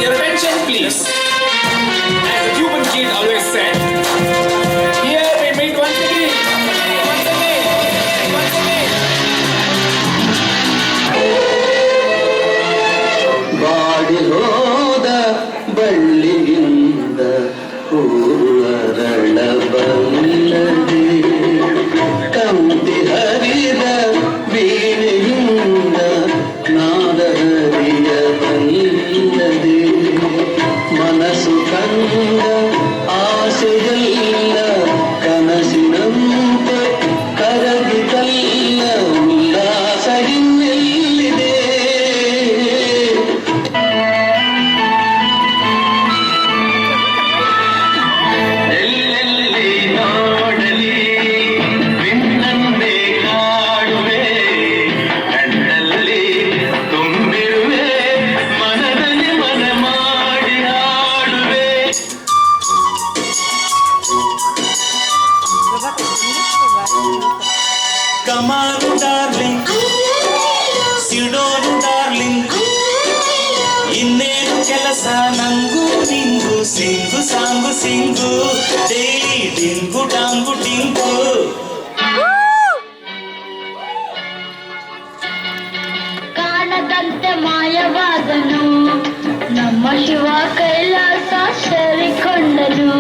Your attention, please. As the Cuban kid always said, here we meet once again. Once again. Once again. Body ಹೋದ ಬಳ್ಳಿಯಿಂದ ಹೂವರಳ ಬಲ್ಲದೆ ಕಂತಿ ಹರಿದ ವೀಣೆಯಿಂದ ನಾದ ಹರಿಯ ಬಲ್ಲದೆ ಮನಸ್ಸು ಕಂಡ ಆಸೆಯಲ್ಲ ಕನಸಿನಂತೆ ಕರಗಿದಲ್ಲ ಉಲ್ಲಾಸ ಇನ್ನೆಲ್ಲಿದೆ Come on, darling, ಸಿಡೋನು ಡಾರ್ಲಿಂಗ್, ಇನ್ನೇನು ಕೆಲಸ ನಂಗೂ ನಿಂಗು, ಸಿಂಗು ಸಾಂಗು ಸಿಂಗು, ಡೈಲಿ ಡಿಂಗು ಡಾಂಗು ಡಿಂಗು. ಕಾಣದಂತೆ ಮಾಯವಾದನು ನಮ್ಮ ಶಿವ ಕೈಲಾಸ ಸೇರಿಕೊಂಡನು.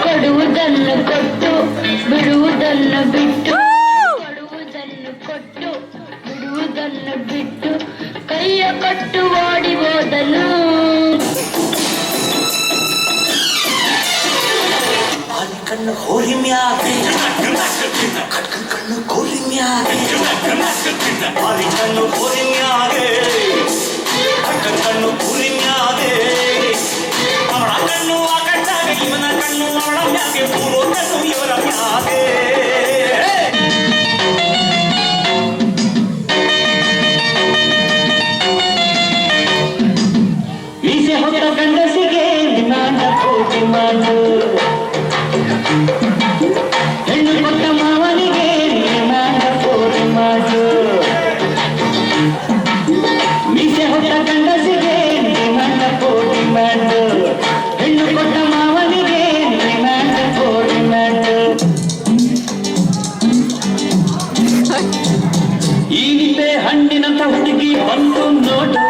ಕೊಡುವುದನ್ನು ಕೊಟ್ಟು ಬಿಡುವುದನ್ನು ಬಿಟ್ಟು, ಕೊಡುವುದನ್ನು ಕೊಟ್ಟು ಬಿಡುವುದನ್ನು ಬಿಟ್ಟು, ಕೈಯ ಕೊಟ್ಟು ಓಡಿ ಹೋದನು. ಕಣ್ಣು ಹೋರಿ ಮ್ಯಾಗೆ ಕಣ್ಣು ಕೋರಿ ಮ್ಯಾಗೆ ಕಣ್ಣು ಕೋರಿ ಮ್ಯಾಗೆ ಕಣ್ಣು ಕೋರಿ ಮ್ಯಾಗೆ ಅವಳ ಕಣ್ಣು ಆ ಕಣ್ಣಾಗೆ ಇವನ ಕಣ್ಣು ಅವಳ ಮ್ಯಾಗೆ ಪೂರ್ವ ಕಣ್ಣು ಇವರ ಮ್ಯಾಗೆ. ಮೀಸೆ ಹೊತ್ತ ಗಂಡಸಿಗೆ ಡಿಮಾಂಡ್ ಡಿಮಾಂಡ್, ಹೆಣ್ಣು ಕೊಟ್ಟ ಮಾವನಿಗೆ ಡಿಮಾಂಡ್ ಡಿಮಾಂಡ್, ಮೀಸೆ ಹೊತ್ತ ಗಂಡಸಿಗೆ ಡಿಮಾಂಡ್ ಡಿಮಾಂಡ್, ಹೆಣ್ಣು ಕೊಟ್ಟ ಮಾವನಿಗೆ ಡಿಮಾಂಡ್ ಡಿಮಾಂಡ್. ಈ ನಿಂಬೆ ಹಣ್ಣಿನಂತ ಹುಡುಗಿ ಬಂದು ನೋಡು,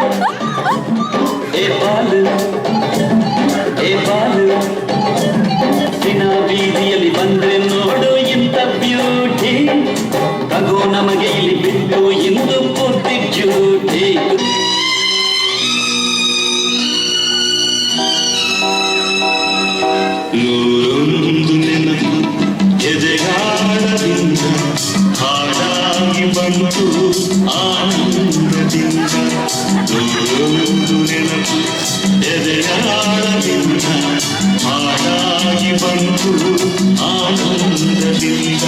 ಏ ಬಾಲು ಏ ಬಾಲು, ದಿನ ಬೀದಿಯಲ್ಲಿ ಬಂದ್ರೆ ನೋಡು ಇಂಥ ಬ್ಯೂಟಿ, ತಗೋ ನಮಗೆ ಇಲ್ಲಿ ಬಿಟ್ಟು ಇಂದು ಪೂರ್ತಿ ಡ್ಯೂಟಿ. ನೂರೊಂದು ನೆನಪು ಎದೆಗಾಳದಿಂದ ಹಾಡಾಗಿ ಬಂತು ಆನಂದದಿಂದ, ನೂರೊಂದು ನೆನಪು ಎದೆಗಾಳದಿಂದ ಹಾಡಾಗಿ ಬಂತು ಆನಂದದಿಂದ.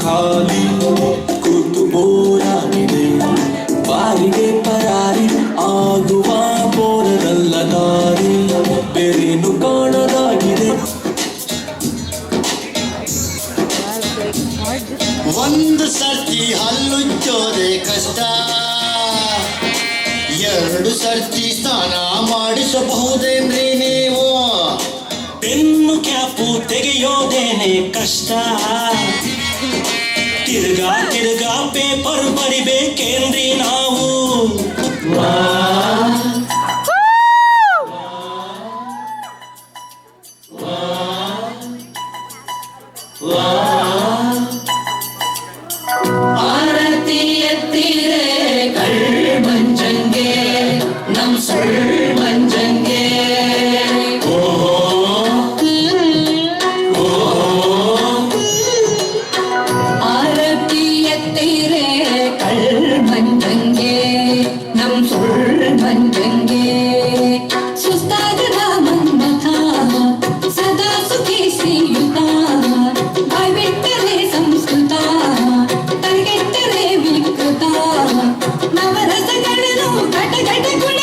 ಖಾಲಿ ಕೂತು ಬೋರಾಗಿದೆ, ಬಾರಿಗೆ ಪರಾರಿ ಆಗುವ ಬೋರದಲ್ಲ ದಾರಿ, ಬೇರೇನು ಕಾಣದಾಗಿದೆ. ಒಂದು ಸರ್ತಿ ಹಲ್ಲುಚ್ಚೋದೆ ಕಷ್ಟ, ಎರಡು ಸರ್ತಿ ಸ್ನಾನ ಮಾಡಿಸಬಹುದೇನ್ರಿ ನೀವು? ಪೆನ್ನು ಕ್ಯಾಪು ತೆಗೆಯೋದೇನೆ ಕಷ್ಟ, ತಿರ್ಗಾ ತಿರ್ಗಾ ಪೇಪರ್ ಬರಿಬೇಕೇನ್ರಿ ನಾವು? ಆರತಿ ಎತ್ತಿ ತಡೆದು ಘಟ ಘಟ